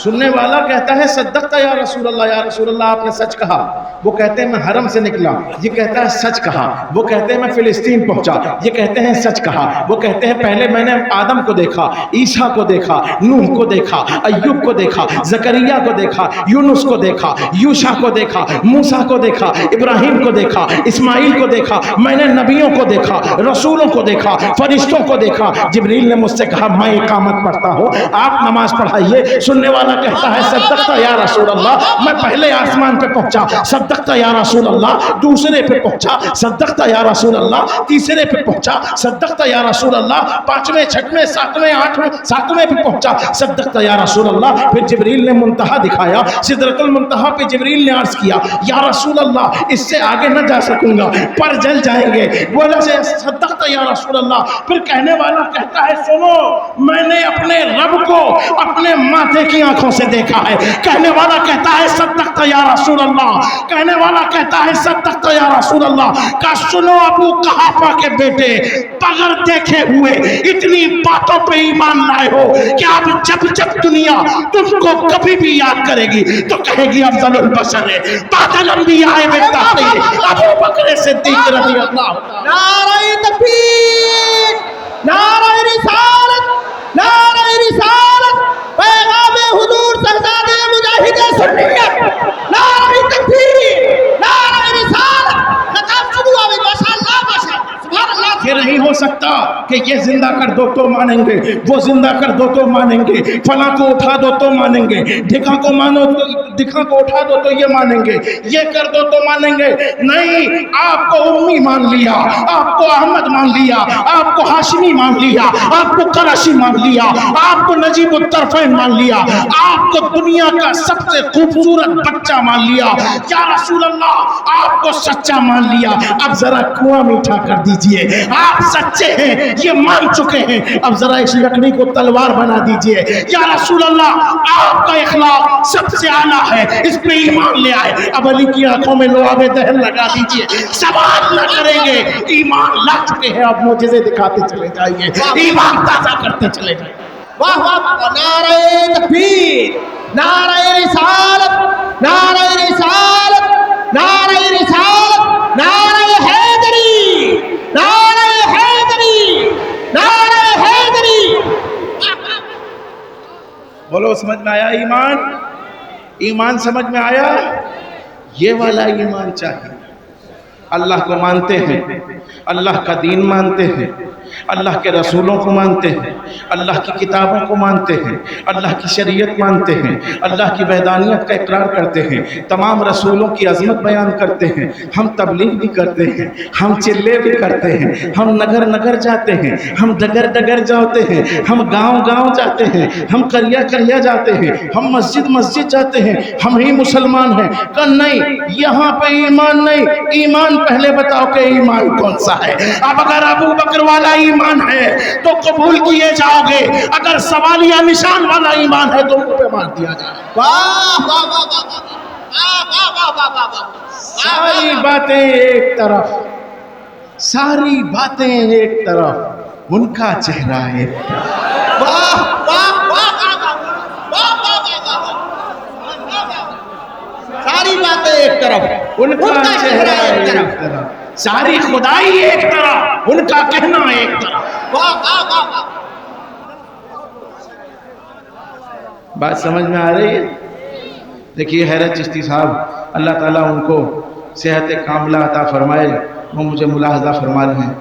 سننے والا کہتا ہے صدقت یا رسول اللہ آپ نے سچ کہا. وہ کہتے ہیں میں حرم سے نکلا، یہ کہتا ہے سچ کہا. وہ کہتے ہیں میں فلسطین پہنچا، یہ کہتے ہیں سچ کہا. وہ کہتے ہیں پہلے میں نے آدم کو دیکھا، عیسیٰ کو دیکھا، نوح کو دیکھا، ایوب کو دیکھا، زکریا کو دیکھا، یونس کو دیکھا، یوشع کو دیکھا، موسیٰ کو دیکھا، ابراہیم کو دیکھا، اسماعیل کو دیکھا. میں نے نبیوں کو دیکھا، رسولوں کو دیکھا، فرشتوں کو دیکھا. جبریل نے مجھ سے کہا میں اقامت پڑھتا ہوں، آپ نماز پڑھائیے. سننے والا کہتا ہے صدقت یا رسول اللہ، میں پہلے آسمان پہ پہنچا، صدقت یا رسول اللہ. دوسرے پہ پہنچا، صدقت یا رسول اللہ. تیسرے پہ پہنچا، صدقت یا رسول اللہ. پانچویں، چھٹویں، ساتویں، آٹھویں، ساتویں پہ پہنچا، صدقت یا رسول اللہ. پھر جبریل نے منتہا دکھایا، سدرۃ المنتہا پہ جبریل نے عرض کیا یا رسول اللہ اس سے آگے نہ جا سکوں گا، پر جل جائیں گے. بولا سے صدقت یا رسول اللہ. پھر کہنے والا کہتا ہے سنو میں نے اپنے رب کو اپنے ماتھے کی آنکھوں سے دیکھا ہے. کہنے والا کہتا ہے صدقت یا رسول اللہ. کہنے والا کہتا ہے صدقت یا رسول اللہ. کا سنو ابو قحافہ کے بیٹے، بغیر دیکھے ہوئے اتنی باتوں پہ ایمان لائے ہو کہ اب جب جب دنیا تم کو کبھی بھی یاد کرے گی تو کہے گی افضل البشر ہے بعد الانبیاء بالتحقیق ابو بکر صدیق رضی اللہ. نعرہ تکبیر، نعرہ رسالت، نعرہ رسالت، پیغام حضور سرزاد مجاہد سنیت، نعرہ تکبیر، نعرہ رسالت. خطاب شروع ہوئی. ماشاءاللہ ماشاءاللہ سبحان اللہ. یہ نہیں ہو سکتا کہ یہ زندہ کر دو تو مانیں گے، وہ زندہ کر دو تو مانیں گے، فلاں کو اٹھا دو تو مانیں گے، ڈھکا کو مانو تو ڈھکا کو اٹھا دو تو یہ مانیں گے، یہ کر دو تو مانیں گے. نہیں، آپ کو امی مان لیا، آپ کو احمد مان لیا، آپ کو ہاشمی مان لیا، آپ کو قریشی مان لیا، آپ کو نجیب الطرفین مان لیا، آپ کو دنیا کا سب سے خوبصورت بچہ مان لیا. یا رسول اللہ آپ کو سچا مان لیا. اب ذرا کنواں میٹھا کر دیجئے، آپ سچے ہیں، یہ مان چکے ہیں، اب ذرا اس لکڑی کو تلوار بنا دیجئے. یا رسول اللہ آپ کا اخلاق سب سے اعلیٰ ہے، اس پہ ایمان لے آئے. اب علی کی آنکھوں میں لعاب دہن لگا دیجئے، سوال نہ کریں گے، ایمان لا چکے ہیں. اب معجزے دکھاتے چلے جائیے، ایمان تازہ کرتے چلے جائیے. واہ واہ. نعرہ تکبیر، نعرہ رسالت، نعرہ رسالت، نعرہ رسالت، نعرہ حیدری، نعرہ حیدری، نعرہ حیدری. بولو سمجھ میں آیا ایمان؟ ایمان سمجھ میں آیا؟ یہ والا ایمان چاہیے. اللہ کو مانتے ہیں، اللہ کا دین مانتے ہیں، اللہ کے رسولوں کو مانتے ہیں، اللہ کی کتابوں کو مانتے ہیں، اللہ کی شریعت مانتے ہیں، اللہ کی وحدانیت کا اقرار کرتے ہیں، تمام رسولوں کی عظمت بیان کرتے ہیں. ہم تبلیغ بھی کرتے ہیں، ہم چلے بھی کرتے ہیں، ہم نگر نگر جاتے ہیں، ہم ڈگر ڈگر جاتے ہیں، ہم گاؤں گاؤں جاتے ہیں، ہم قریہ قریہ جاتے ہیں، ہم مسجد مسجد جاتے ہیں. ہم ہی مسلمان ہیں. کہ نہیں، یہاں پہ ایمان نہیں. ایمان پہلے بتاؤ کہ ایمان کون سا ہے. اب اگر ابو بکر والا ایمان ہے تو قبول کیے جاؤ گے، اگر سوالیہ نشان والا ایمان ہے تو ان پہ مار دیا جائے. واہ واہ واہ واہ واہ واہ واہ واہ. ساری باتیں ایک طرف، ساری باتیں ایک طرف، ان کا چہرہ ایک طرف. واہ واہ واہ واہ واہ. ساری باتیں ایک طرف، ان کا چہرہ ایک طرف، ساری خدائی ایک طرف، ان کا کہنا ایک طرف. واہ واہ واہ واہ. بات سمجھ میں آ رہی ہے؟ دیکھیے حیرت چشتی صاحب، اللہ تعالیٰ ان کو صحت کاملہ عطا فرمائے. وہ مجھے ملاحظہ فرما رہے ہیں.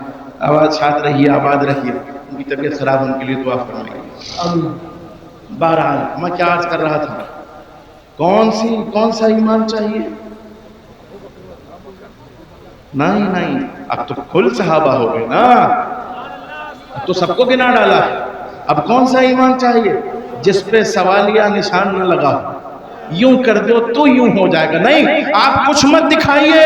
آواز شاد رہیے، آباد رہیے. ان کی طبیعت خراب، ان کے لیے دعا فرمائیے. بہرحال میں کیا عرض کر رہا تھا، کون سا ایمان چاہیے؟ نہیں، اب تو کل صحابہ ہو گئے نا، اب تو سب کو گنا ڈالا. اب کون سا ایمان چاہیے؟ جس پہ سوالیہ نشان نہ لگا. یوں کر دو تو یوں ہو جائے گا. نہیں، آپ کچھ مت دکھائیے.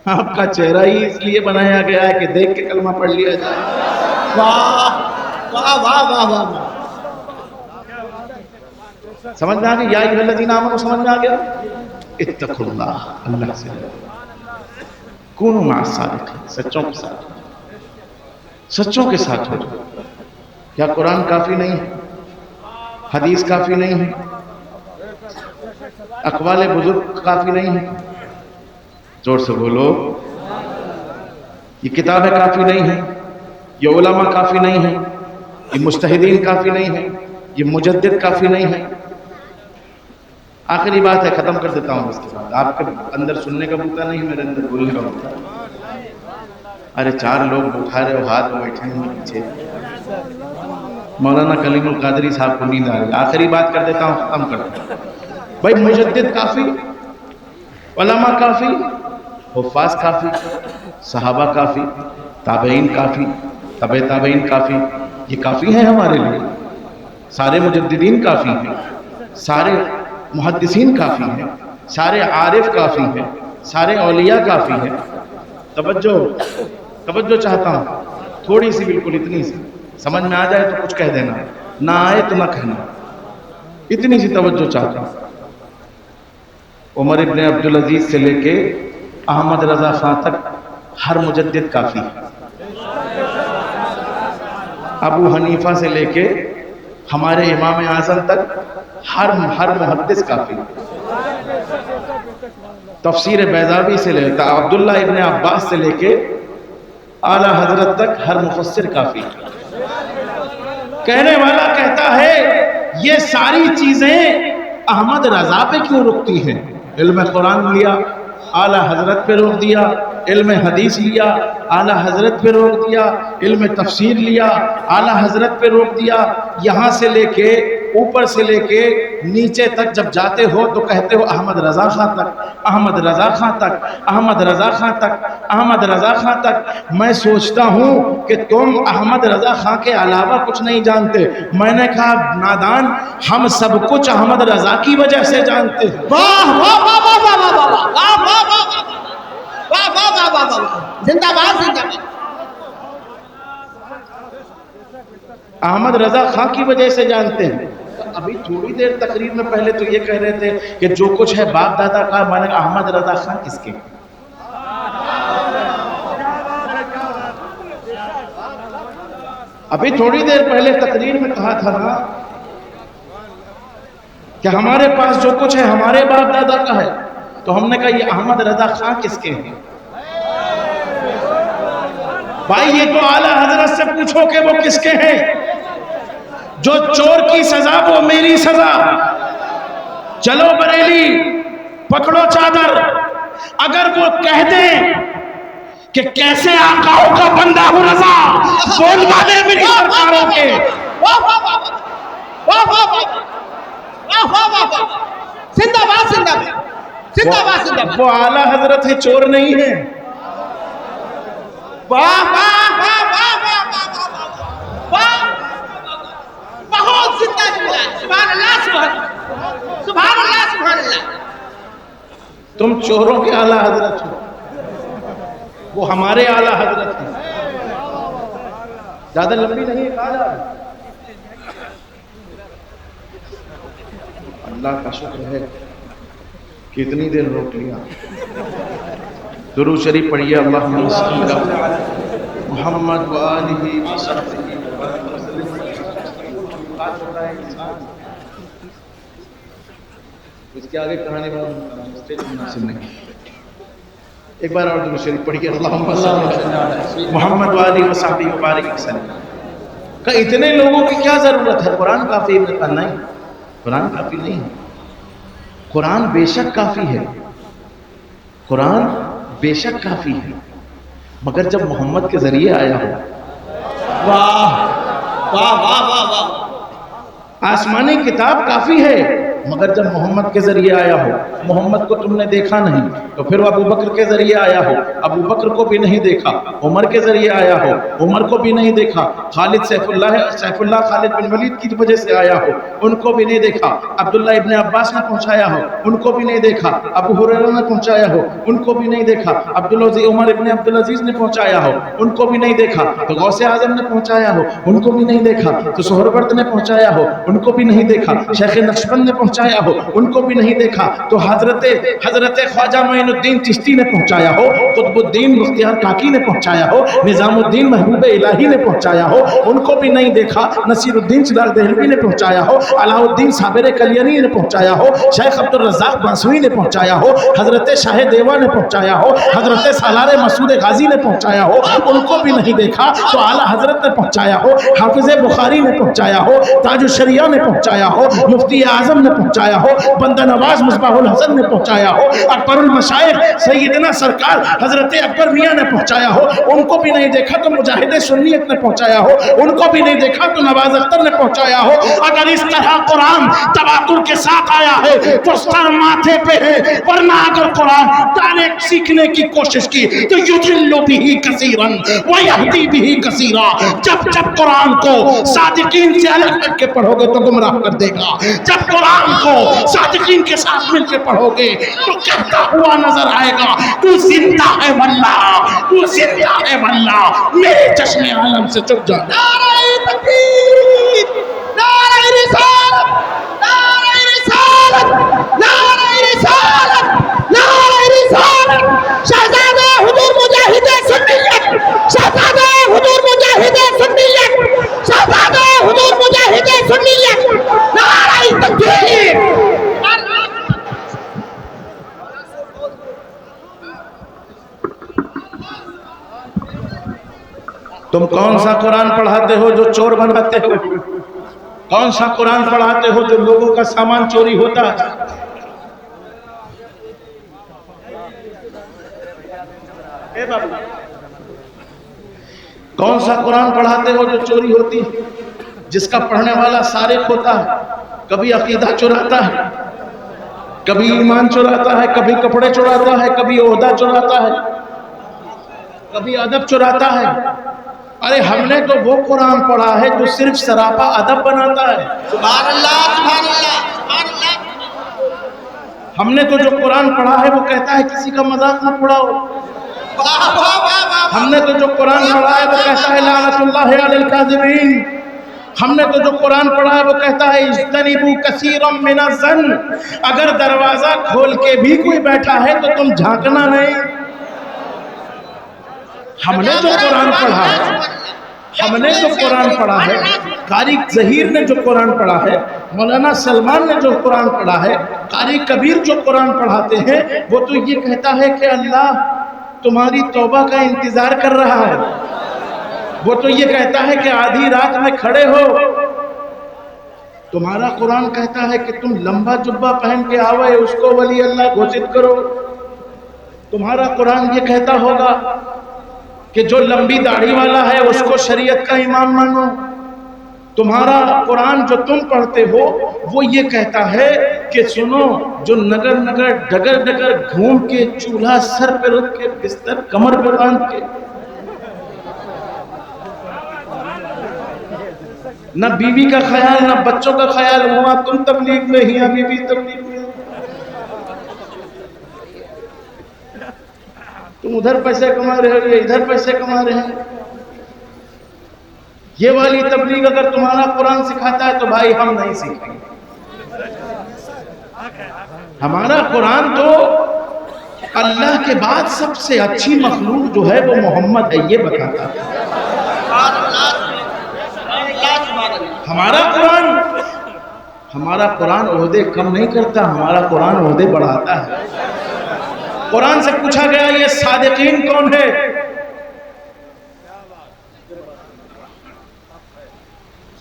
آپ کا چہرہ ہی اس لیے بنایا گیا ہے کہ دیکھ کے کلمہ پڑھ لیا جائے. واہ واہ واہ واہ واہ. سمجھ میں آ گیا؟ یا ایھا الذین آمنوا سمجھ میں آ گیا؟ اتقوا اللہ، اللہ سے کونوا مع الصادقین، سچوں کے ساتھ، سچوں کے ساتھ ہو. کیا قرآن کافی نہیں ہے؟ حدیث کافی نہیں ہے، اقوال بزرگ کافی نہیں ہے، زور سے بولو، یہ کتابیں کافی نہیں ہیں، یہ علماء کافی نہیں ہیں، یہ مجتہدین کافی نہیں ہیں، یہ مجدد کافی نہیں ہے۔ آخری بات ہے، ختم کر دیتا ہوں اس کے بعد۔ آپ کے اندر سننے کا بوتا نہیں، میرے اندر بولنے کا بوتا ہے۔ ارے 4 لوگ اٹھا رہے ہو ہاتھ میں بیٹھے ہیں پیچھے، مولانا کلیم القادری صاحب کو نیند آ رہی ہے۔ آخری بات کر دیتا ہوں، ختم کر دیتا ہوں۔ بھائی مجدد کافی، علماء کافی، حفاظ کافی، صحابہ کافی، تابعین کافی، تبع تابعین کافی، یہ کافی ہیں ہمارے لیے۔ سارے مجددین کافی ہیں، سارے محدثین کافی ہیں، سارے عارف کافی ہیں، سارے اولیاء کافی ہیں۔ توجہ چاہتا ہوں، تھوڑی سی، بالکل اتنی سی، سمجھ میں آ جائے تو کچھ کہہ دینا، نہ آئے تو نہ کہنا، اتنی سی توجہ چاہتا ہوں۔ عمر ابن عبدالعزیز سے لے کے احمد رضا خان تک ہر مجدد کافی ہے۔ ابو حنیفہ سے لے کے ہمارے امام اعظم تک ہر محدث کافی ہے۔ تفسیر بیضاوی سے لے کر عبداللہ ابن عباس سے لے کے اعلیٰ حضرت تک ہر مفسر کافی ہے۔ کہنے والا کہتا ہے یہ ساری چیزیں احمد رضا پہ کیوں رکتی ہیں؟ علم قرآن لیا، اعلیٰ حضرت پہ روک دیا، علم حدیث لیا، اعلیٰ حضرت پہ روک دیا، علم تفسیر لیا، اعلیٰ حضرت پہ روک دیا، یہاں سے لے کے اوپر سے لے کے نیچے تک جب جاتے ہو تو کہتے ہو احمد رضا خان تک، احمد رضا خان تک، احمد رضا خان تک، احمد رضا خان تک۔ میں سوچتا ہوں کہ تم احمد رضا خان کے علاوہ کچھ نہیں جانتے۔ میں نے کہا نادان، ہم سب کچھ احمد رضا کی وجہ سے جانتے ہیں۔ واہ واہ واہ واہ واہ واہ واہ واہ واہ واہ واہ واہ واہ واہ، زندہ باد زندہ باد۔ احمد رضا خان کی وجہ سے جانتے ہیں۔ ابھی تھوڑی دیر تقریر میں پہلے تو یہ کہہ رہے تھے کہ جو کچھ ہے باپ دادا کا، میں نے کہا احمد رضا خان کس کے؟ ابھی تھوڑی دیر پہلے تقریر میں کہا تھا نا کہ ہمارے پاس جو کچھ ہے ہمارے باپ دادا کا ہے، تو ہم نے کہا یہ احمد رضا خان کس کے ہیں؟ بھائی یہ تو اعلیٰ حضرت سے پوچھو کہ وہ کس کے ہیں۔ جو چور کی سزا وہ میری سزا، چلو بریلی پکڑو چادر، اگر وہ کہہ دیں کہ کیسے آقاؤں کا بندہ ہوں رضا، بول والے میری سرکاروں کے۔ واہ واہ واہ واہ واہ واہ واہ واہ واہ واہ، زندہ باد زندہ باد زندہ باد زندہ باد۔ وہ اعلیٰ حضرت ہے، چور نہیں ہے۔ واہ واہ واہ واہ واہ واہ واہ، بہت زندہ جملہ ہے۔ سبحان اللہ سبحان اللہ سبحان اللہ سبحان اللہ۔ تم چوروں کے اعلیٰ حضرت ہو، وہ ہمارے اعلیٰ حضرت ہیں۔ زیادہ لمبی نہیں ہے، کہا اللہ کا شکر ہے کہ اتنی دیر روک لیا۔ درود شریف پڑھیے، اللہم صلی علی محمد وآلہ وصحبہ وسلم۔ اس کے آگے کہانی مناسب نہیں۔ ایک بار اور درود شریف پڑھیے، اللہم صلی علی محمد وآلہ وصحبہ وبارک وسلم۔ کہ اتنے لوگوں کی کیا ضرورت ہے؟ قرآن کافی نہیں، قرآن کافی نہیں ہے۔ قرآن بے شک کافی ہے، قرآن بے شک کافی ہے، مگر جب محمد کے ذریعے آیا ہو۔ واہ واہ واہ واہ واہ، آسمانی کتاب کافی ہے، مگر جب محمد کے ذریعے آیا ہو۔ محمد کو تم نے دیکھا نہیں تو پھر وہ ابو بکر کے ذریعے آیا ہو، ابو بکر کو بھی نہیں دیکھا، عمر کے ذریعے آیا ہو، عمر کو بھی نہیں دیکھا، خالد سیف اللہ خالد بن ولید کی وجہ سے آیا ہو، ان کو بھی نہیں دیکھا، عبداللہ ابن عباس نے پہنچایا ہو، ان کو بھی نہیں دیکھا، ابو ہریرہ نے پہنچایا ہو، ان کو بھی نہیں دیکھا، عمر ابن عبدالعزیز نے پہنچایا ہو، ان کو بھی نہیں دیکھا، تو غوث اعظم نے پہنچایا ہو، ان کو بھی نہیں دیکھا، تو سہروردی نے پہنچایا ہو، ان کو بھی نہیں دیکھا، شیخ نقشبند نے پہنچایا پہنچایا ہو ان کو بھی نہیں دیکھا تو حضرت خواجہ معین الدین چشتی نے پہنچایا ہو، قطب الدین بختیار کاکی نے پہنچایا ہو، نظام الدین محبوب الہی نے پہنچایا ہو، ان کو بھی نہیں دیکھا، نصیر الدین چراغ دہلوی نے پہنچایا ہو، علاء الدین صابر کلیانی نے پہنچایا ہو، شیخ عبد الرزاق بانسوئی نے پہنچایا ہو، حضرت شاہ دیوا نے پہنچایا ہو، حضرت سالار مسعود غازی نے پہنچایا ہو، ان کو بھی نہیں دیکھا تو اعلیٰ حضرت نے پہنچایا ہو، حافظ بخاری نے پہنچایا ہو، تاج الشریعہ نے پہنچایا ہو، مفتی اعظم نے پہنچایا ہو، بندہ نواز مصباح الحسن نے پہنچایا ہو، اکبر المشائخ سیدنا سرکار حضرت اکبر میاں نے پہنچایا ہو، ان کو بھی نہیں دیکھا تو مجاہد سنیت نے پہنچایا ہو، ان کو بھی نہیں دیکھا تو نواز اختر نے پہنچایا ہو۔ اگر اس طرح قرآن تواتر کے ساتھ آیا ہے تو سر ماتھے پہ ہے، ورنہ اگر قرآن ڈائریکٹ سیکھنے کی کوشش کی تو یضل بہ کثیرا ویہدی بہ کثیرا، جب قرآن کو صادقین سے الگ کر کے پڑھو گے تو گمراہ کر دے گا، جب قرآن کو صادقین کے ساتھ مل کے پڑھو گے تو کہتا ہوا نظر آئے گا تو زندہ ہے واللہ، تو زندہ ہے واللہ، میرے چشم عالم سے چک جانا۔ نعرہ تکبیر، نعرہ رسالت، نعرہ رسالت، نعرہ رسالت، نعرہ رسالت، شہزادہ حضور مجاہد سنیت، شہزادہ حضور مجاہد سنیت، شہزادہ حضور مجاہد سنیت، نعرہ تکبیر۔ تم کون سا قرآن پڑھاتے ہو جو چور بناتے ہو؟ کون سا قرآن پڑھاتے ہو جو لوگوں کا سامان چوری ہوتا ہے؟ کون سا قرآن پڑھاتے ہو جو چوری ہوتی ہے، جس کا پڑھنے والا سارق ہوتا ہے، کبھی عقیدہ چراتا ہے، کبھی ایمان چراتا ہے، کبھی کپڑے چراتا ہے، کبھی عہدہ چراتا ہے، کبھی ادب چراتا ہے۔ ارے ہم نے تو وہ قرآن پڑھا ہے جو صرف سراپا ادب بناتا ہے۔ سبحان اللہ، سبحان اللہ، سبحان اللہ۔ ہم نے تو جو قرآن پڑھا ہے وہ کہتا ہے کسی کا مذاق نہ اڑاؤ۔ واہ واہ واہ واہ۔ ہم نے تو جو قرآن پڑھا ہے وہ کہتا ہے لعنت اللہ علی الکاذبین۔ ہم نے تو جو قرآن پڑھا ہے وہ کہتا ہے اجتنبوا کثیرا من الظن، اگر دروازہ کھول کے بھی کوئی بیٹھا ہے تو تم جھانکنا نہیں۔ ہم نے جو قرآن پڑھا ہے، ہم نے جو قرآن پڑھا ہے، قاری ظہیر نے جو قرآن پڑھا ہے، مولانا سلمان نے جو قرآن پڑھا ہے، قاری کبیر جو قرآن پڑھاتے ہیں، وہ تو یہ کہتا ہے کہ اللہ تمہاری توبہ کا انتظار کر رہا ہے۔ وہ تو یہ کہتا ہے کہ آدھی رات میں کھڑے ہو۔ تمہارا قرآن کہتا ہے کہ تم لمبا جبہ پہن کے آوے اس کو ولی اللہ گھوشت کرو۔ تمہارا قرآن یہ کہتا ہوگا کہ جو لمبی داڑھی والا ہے اس کو شریعت کا امام مانو۔ تمہارا قرآن جو تم پڑھتے ہو وہ یہ کہتا ہے کہ سنو، جو نگر نگر ڈگر ڈگر گھوم کے چولہا سر پہ رکھ کے بستر کمر پہ باندھ کے، نہ بیوی کا خیال نہ بچوں کا خیال، ہوا تم تبلیغ میں ہی ابھی بھی تبلیغ میں، تم ادھر پیسے کما رہے ہو، یہ ادھر پیسے کما رہے ہیں۔ یہ والی تبلیغ اگر تمہارا قرآن سکھاتا ہے تو بھائی ہم نہیں سیکھیں گے۔ ہمارا قرآن تو اللہ کے بعد سب سے اچھی مخلوق جو ہے وہ محمد ہے یہ بتاتا ہے۔ ہمارا قرآن عہدے کم نہیں کرتا، ہمارا قرآن عہدے بڑھاتا ہے۔ قرآن سے پوچھا گیا یہ صادقین کون ہے؟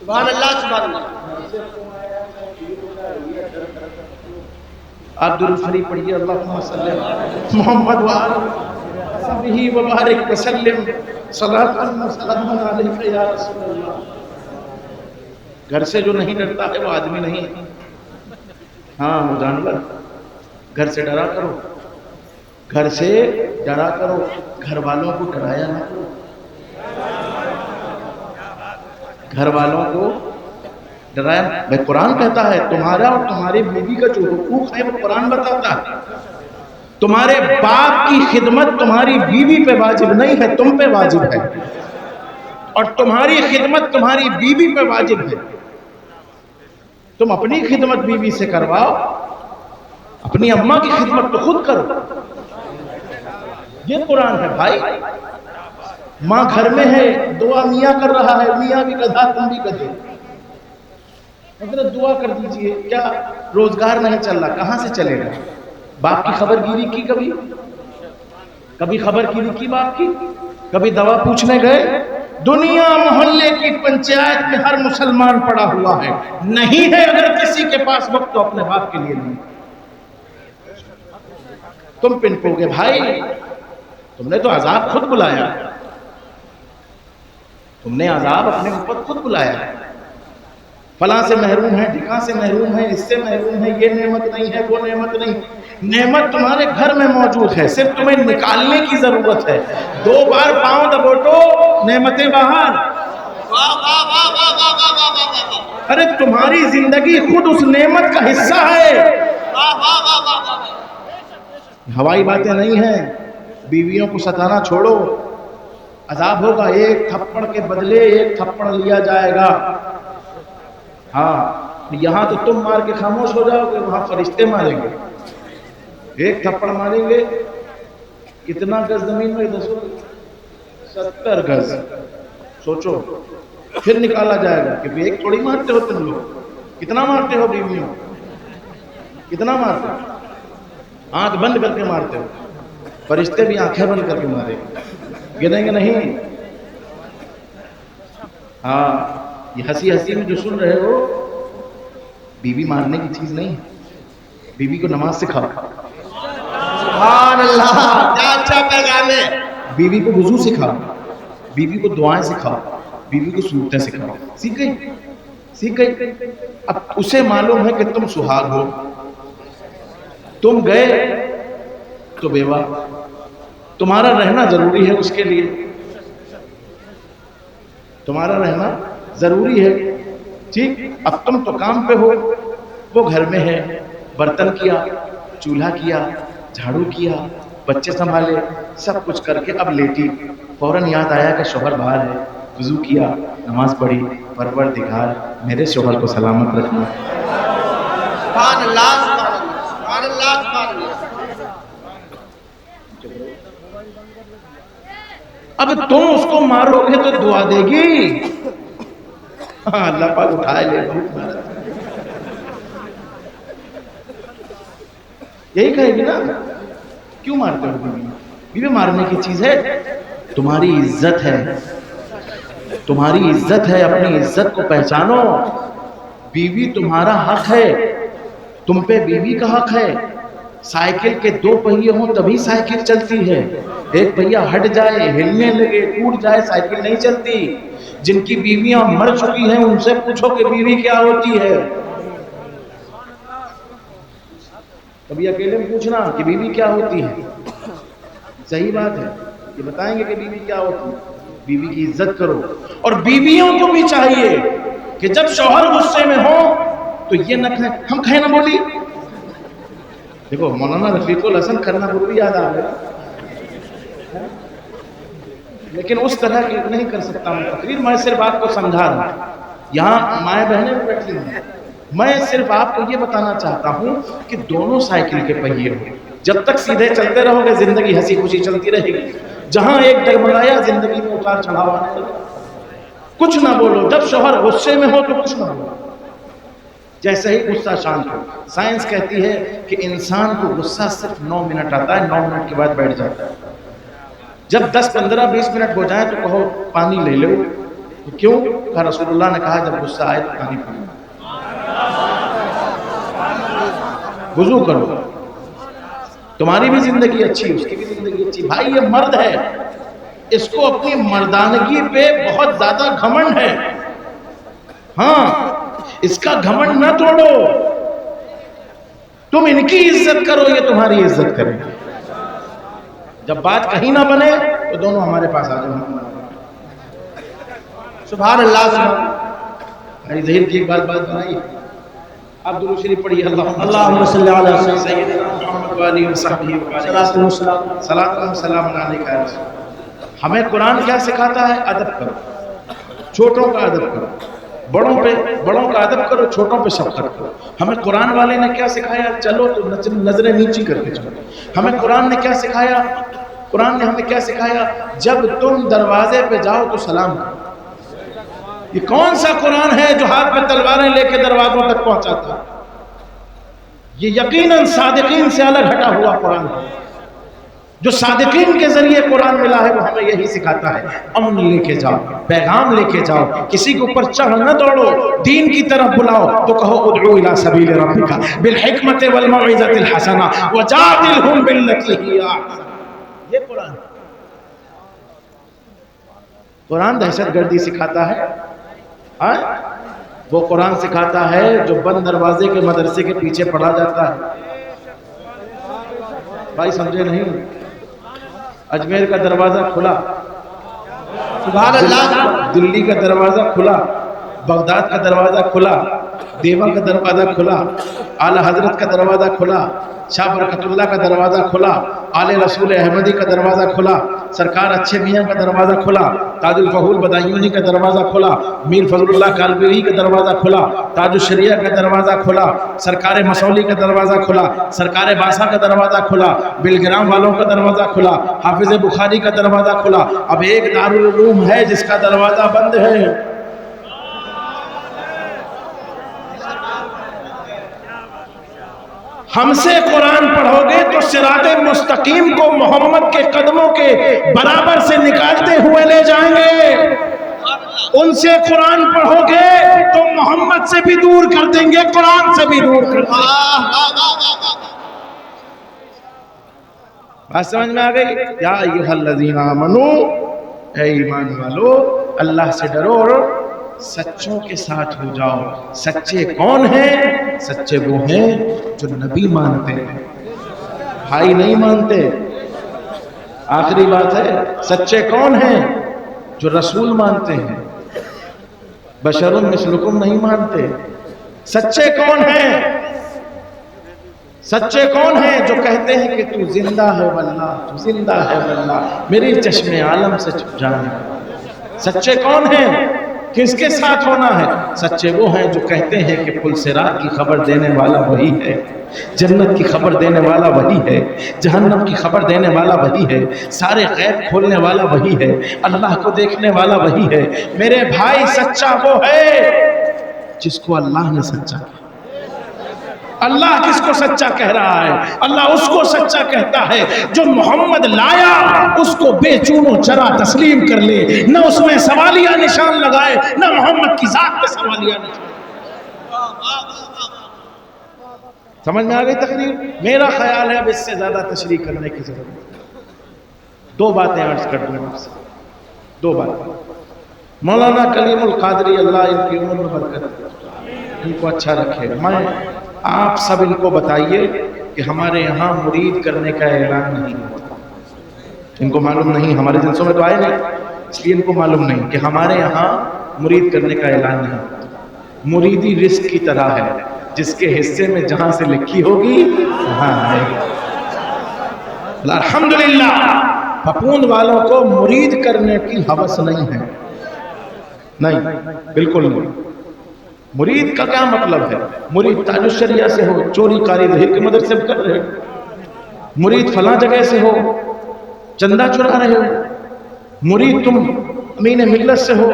سبحان اللہ، سبحان اللہ۔ آپ درود شریف پڑھیے، اللہم صلی محمد وآلہ صحبہ وبارک وسلم صلاۃ و سلام علیک یا رسول اللہ۔ گھر سے جو نہیں ڈرتا ہے وہ آدمی نہیں ہے، ہاں وہ جانور۔ گھر سے ڈرا کرو، گھر سے ڈرا کرو، گھر والوں کو ڈرایا نہ کرو۔ گھر والوں کو ڈرایا، بھائی قرآن کہتا ہے تمہارا اور تمہاری بیوی کا جو حقوق ہے وہ قرآن بتاتا ہے۔ تمہارے باپ کی خدمت تمہاری بیوی پہ واجب نہیں ہے، تم پہ واجب ہے، اور تمہاری خدمت تمہاری بیوی پہ واجب ہے۔ تم اپنی خدمت بیوی سے کرواؤ، اپنی اماں کی خدمت تو خود کرو. یہ قرآن ہے بھائی. ماں گھر میں ہے، دعا میاں کر رہا ہے، میاں بھی گدھا تم بھی گدھے. حضرت دعا کر دیجئے. کیا روزگار نہیں چل رہا، کہاں سے چلے گا؟ باپ کی خبر گیری کی کبھی خبر گیری کی باپ کی؟ کبھی دوا پوچھنے گئے؟ دنیا محلے کی پنچایت میں ہر مسلمان پڑا ہوا ہے، نہیں ہے اگر کسی کے پاس وقت تو اپنے باپ کے لیے نہیں. تم پنپو گے بھائی، تم نے تو عذاب خود بلایا. تم نے عذاب اپنے اوپر خود بلایا. فلاں سے محروم ہے، ڈھکاں سے محروم ہے، اس سے محروم ہے، یہ نعمت نہیں ہے، وہ نعمت نہیں. نعمت تمہارے گھر میں موجود ہے، صرف تمہیں نکالنے کی ضرورت ہے. 2 بار پاؤں دبوٹو، نعمتیں باہر. ارے تمہاری زندگی خود اس نعمت کا حصہ ہے. ہوائی باتیں نہیں ہیں. بیویوں کو ستانا چھوڑو، عذاب ہوگا. 1 تھپڑ کے بدلے 1 تھپڑ لیا جائے گا. ہاں، یہاں تو تم مار کے خاموش ہو جاؤ گے، وہاں فرشتے ماریں گے. 1 تھپڑ ماریں گے. کتنا گز زمین میں؟ 70 گز. سوچو. پھر نکالا جائے گا کہ 1 تھوڑی مارتے ہو تم لوگ. کتنا مارتے ہو بیویوں؟ کتنا مارتے ہو؟ آنکھ بند کر کے مارتے ہو. فرشتے بھی آنکھیں بند کر کے مارے گے. گنیں گے نہیں. ہاں، یہ ہنسی میں جو سن رہے ہو، بیوی مارنے کی چیز نہیں. بیوی کو نماز سکھاؤ. سبحان اللہ، کیا اچھا پیغام ہے. بیوی کو وضو سکھاؤ، بیوی کو دعائیں سکھاؤ، بیوی کو سنتیں سکھاؤ. سیکھ گئی. اب اسے معلوم ہے کہ تم سہاگ ہو. تم گئے تو بیوہ. تمہارا رہنا ضروری ہے اس کے لیے. تمہارا رہنا ضروری ہے. ٹھیک. اب تم تو کام پہ ہو، وہ گھر میں ہے. برتن کیا، چولہا کیا، جھاڑو کیا، بچے سنبھالے، سب کچھ کر کے اب لیٹی. فوراً یاد آیا کہ شوہر باہر ہے. وضو کیا، نماز پڑھی. پروردگار میرے شوہر کو سلامت رکھنا. سبحان اللہ، سبحان اللہ، سبحان اللہ. اب تم اس کو مارو گے تو دعا دے گی. ہاں، اللہ پاک اٹھائے لے. یہی کہے گی نا. کیوں مارتے ہو بیوی؟ بیوی مارنے کی چیز ہے. تمہاری عزت ہے، تمہاری عزت ہے. اپنی عزت کو پہچانو. بیوی تمہارا حق ہے. تم پہ بیوی کا حق ہے. سائیکل کے 2 پہیے ہوں تبھی سائیکل چلتی ہے. 1 پہیہ ہٹ جائے، ہلنے لگے، ٹوٹ جائے، سائیکل نہیں چلتی. جن کی بیویاں مر چکی ہیں ان سے پوچھو کہ بیوی کیا ہوتی ہے. کبھی اکیلے میں پوچھنا کہ بیوی کیا ہوتی ہے. صحیح بات ہے، یہ بتائیں گے کہ بیوی کیا ہوتی ہے. بیوی کی عزت کرو. اور بیویوں کو بھی چاہیے کہ جب شوہر غصے میں ہو تو یہ نہ کہیں ہم کہیں نہ بولی. دیکھو مولانا رفیق الحسن کرنا ضروری یاد آ گیا، لیکن اس طرح کی نہیں کر سکتا میں تقریر. میں صرف آپ کو سمجھا رہا ہوں. یہاں مائیں بہنیں بیٹھی ہیں. میں صرف آپ کو یہ بتانا چاہتا ہوں کہ دونوں سائیکل کے پہیے ہوں. جب تک سیدھے چلتے رہو گے زندگی ہنسی خوشی چلتی رہے گی. جہاں ایک ڈگمگایا زندگی میں اتار چڑھاو آنے لگا. کچھ نہ بولو. جب شوہر غصے میں ہو تو کچھ نہ بولو. جیسے ہی غصہ شانت ہو. سائنس کہتی ہے کہ انسان کو غصہ صرف 9 منٹ آتا ہے، 9 منٹ کے بعد بیٹھ جاتا ہے. جب 10 15 20 منٹ ہو جائیں تو کہو پانی لے لو. کیوں؟ کہ رسول اللہ نے کہا جب غصہ آئے تو پانی پیو. وضو کرو. تمہاری بھی زندگی اچھی، اس کی بھی زندگی اچھی. بھائی یہ مرد ہے، اس کو اپنی مردانگی پہ بہت زیادہ گھمنڈ ہے. ہاں، اس کا گھمنڈ نہ توڑو. تم ان کی عزت کرو، یہ تمہاری عزت کریں. جب بات کہیں نہ بنے تو دونوں ہمارے پاس آ جاؤ. سبحان اللہ. میری ظہیر کی ایک بات بنائی. آپ درود شریف پڑھیے. اللہم صلی علی سیدنا محمد و آلہ وصحبہ وسلم. صلاۃ و سلام علیک یا رسول. ہمیں قرآن کیا سکھاتا ہے؟ ادب کرو، چھوٹوں کا ادب کرو. بڑوں کا ادب کرو، چھوٹوں پہ شفقت کرو. ہمیں قرآن والے نے کیا سکھایا؟ چلو تو نظریں نیچی کر کے چلو. ہمیں قرآن نے کیا سکھایا؟ قرآن نے ہمیں کیا سکھایا؟ جب تم دروازے پہ جاؤ تو سلام کرو. یہ کون سا قرآن ہے جو ہاتھ میں تلواریں لے کے دروازوں تک پہنچاتا ہے؟ یہ یقیناً صادقین سے الگ ہٹا ہوا قرآن ہے. جو صادقین کے ذریعے قرآن ملا ہے وہ ہمیں یہی سکھاتا ہے. امن لے کے جاؤ، پیغام لے کے جاؤ، کسی کے اوپر چڑھ نہ دوڑو، دین کی طرف بلاؤ تو کہو ادعو الی سبیل ربک بالحکمت والموعظۃ الحسنہ وجادلہم باللتی ہی احسن. یہ قرآن، قرآن دہشت گردی سکھاتا ہے. وہ قرآن سکھاتا ہے جو بند دروازے کے مدرسے کے پیچھے پڑھا جاتا ہے. بھائی سمجھے نہیں؟ اجمیر کا دروازہ کھلا، سبحان اللہ، دلی کا دروازہ کھلا، بغداد کا دروازہ کھلا، دیوا کا دروازہ کھلا، اعلی حضرت کا دروازہ کھلا، شاہ برکت اللہ کا دروازہ کھلا، آل رسول احمدی کا دروازہ کھلا، سرکار اچھے میاں کا دروازہ کھلا، تاج الفہول بدایونی کا دروازہ کھلا، میر فضل اللہ کالبیری کا دروازہ کھلا، تاج الشریعہ کا دروازہ کھلا، سرکار مسولی کا دروازہ کھلا، سرکار باسا کا دروازہ کھلا، بلگرام والوں کا دروازہ کھلا، حافظ بخاری کا دروازہ کھلا. اب ایک دارالعلوم ہے جس کا دروازہ بند ہے. ہم سے قرآن پڑھو گے تو صراط مستقیم کو محمد کے قدموں کے برابر سے نکالتے ہوئے لے جائیں گے. ان سے قرآن پڑھو گے تو محمد سے بھی دور کر دیں گے، قرآن سے بھی دور کر دیں گے. بات سمجھ میں آ گئی؟ یا ایھا الذین آمنو، اے ایمان والو، اللہ سے ڈرو اور سچوں کے ساتھ ہو جاؤ. سچے کون ہیں؟ سچے وہ ہیں جو نبی مانتے ہیں، بھائی نہیں مانتے. آخری بات ہے، سچے کون ہیں؟ جو رسول مانتے ہیں، بشر مثلکم نہیں مانتے. سچے کون ہیں؟ سچے کون ہیں؟ جو کہتے ہیں کہ تو زندہ ہے واللہ، تو زندہ ہے واللہ، میری چشم عالم سے چھپ جانے. سچے کون ہیں؟ کس کے ساتھ ہونا ہے؟ سچے وہ ہیں جو کہتے ہیں کہ پل صراط کی خبر دینے والا وہی ہے، جنت کی خبر دینے والا وہی ہے، جہنم کی خبر دینے والا وہی ہے، سارے غیب کھولنے والا وہی ہے، اللہ کو دیکھنے والا وہی ہے. میرے بھائی سچا وہ ہے جس کو اللہ نے سچا کہا. اللہ کس کو سچا کہہ رہا ہے؟ اللہ اس کو سچا کہتا ہے جو محمد لایا اس کو بے چون و چرا تسلیم کر لے، نہ اس میں سوالیہ نشان لگائے، نہ محمد کی ذات پہ سوالیہ نشان. سمجھ میں آ گئی تقریر؟ میرا خیال ہے اب اس سے زیادہ تشریح کرنے کی ضرورت ہے. دو باتیں عرض کر دوں آپ سے، دو باتیں. مولانا کلیم القادری، اللہ ان کی عمر میں برکت دے، ان کو اچھا رکھے. میں آپ سب ان کو بتائیے کہ ہمارے یہاں مرید کرنے کا اعلان نہیں ہوتا. ان کو معلوم نہیں، ہمارے جلسوں میں تو آئے نہیں، اس لیے ان کو معلوم نہیں کہ ہمارے یہاں مرید کرنے کا اعلان نہیں ہوتا. مریدی رزق کی طرح ہے، جس کے حصے میں جہاں سے لکھی ہوگی وہاں آئے گی. الحمدللہ پھپھوند والوں کو مرید کرنے کی ہوس نہیں ہے، نہیں، بالکل نہیں. مرید کا کیا مطلب ہے؟ مرید تاج الشریعہ سے ہو، چوری کاری ظہیر کے مدرسے میں کر رہے ہو، مرید فلاں جگہ سے ہو، چندہ چرا رہے ہو، مرید تم امین ملت سے ہو،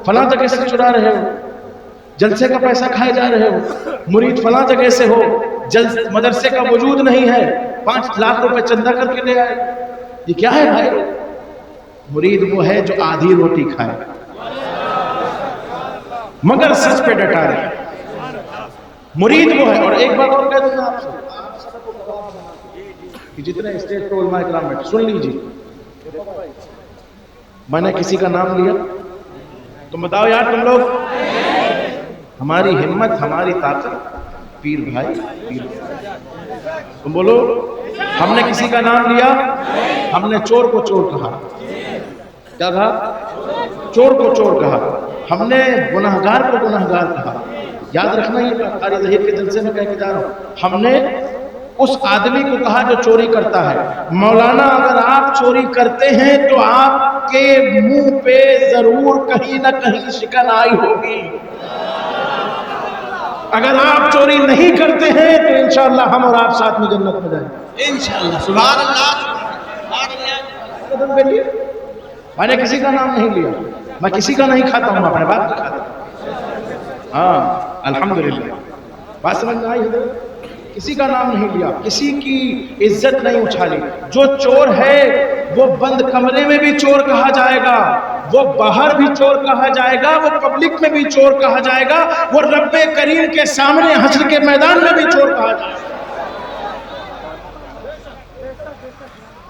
فلاں جگہ سے چرا رہے ہو، جلسے کا پیسہ کھائے جا رہے ہو، مرید فلاں جگہ سے ہو، مدرسے کا وجود نہیں ہے، 5 لاکھ روپے چندہ کر کے لے آئے. یہ کیا ہے بھائی؟ مرید وہ ہے جو آدھی روٹی کھائے مگر سچ پہ ڈٹا رہے. مرید وہ ہے. اور ایک بات اور کہہ دوں گا آپ سے کہ جتنے اسٹیج پہ علماء اکرام بیٹھے، سن لیجیے، میں نے کسی کا نام لیا، تم بتاؤ یار تم لوگ، ہماری ہمت، ہماری طاقت پیر بھائی، پیر بھائی. تم بولو، ہم نے کسی کا نام لیا، ہم نے چور کو چور کہا. کیا کہا؟ چور کو چور کہا. ہم نے گناہگار کو گناہگار کہا. یاد رکھنا یہ بات، قاری ظہیر کے جلسے میں کہہ کے جا رہا ہوں. ہم نے اس آدمی کو کہا جو چوری کرتا ہے، مولانا اگر آپ چوری کرتے ہیں تو آپ کے منہ پہ ضرور کہیں نہ کہیں شکن آئی ہوگی. اگر آپ چوری نہیں کرتے ہیں تو انشاءاللہ ہم اور آپ ساتھ میں جنت میں جائیں گے انشاءاللہ سبحان اللہ سبحان اللہ میں نے کسی کا نام نہیں لیا، میں کسی کا نہیں کھاتا ہوں، اپنے باپ کا کھاتا ہوں۔ ہاں الحمدللہ، بات سمجھ میں آئی ہے؟ کسی کا نام نہیں لیا، کسی کی عزت نہیں اچھالی۔ جو چور ہے وہ بند کمرے میں بھی چور کہا جائے گا، وہ باہر بھی چور کہا جائے گا، وہ پبلک میں بھی چور کہا جائے گا، وہ رب کریم کے سامنے حشر کے میدان میں بھی چور کہا جائے گا۔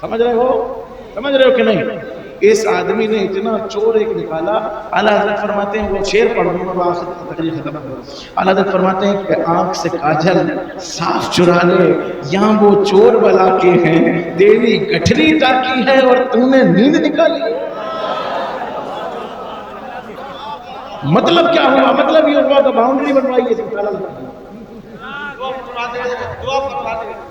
سمجھ رہے ہو کہ نہیں؟ اس آدمی نے اتنا چور ایک نکالا، اعلیٰ حضرت فرماتے ہیں، وہ شعر پڑھ دوں گا وہ آخر تقریر ختم ہو۔ اعلیٰ حضرت فرماتے ہیں کہ آنکھ سے کاجل صاف چرا لے، یہاں وہ چور بلا کے ہیں، تیری گٹھری ڈاکی ہے اور تم نے نیند نکالی۔ مطلب کیا ہوا؟ مطلب یہ ہوا کہ باؤنڈری بنوائی ہے۔ دعا فرما دے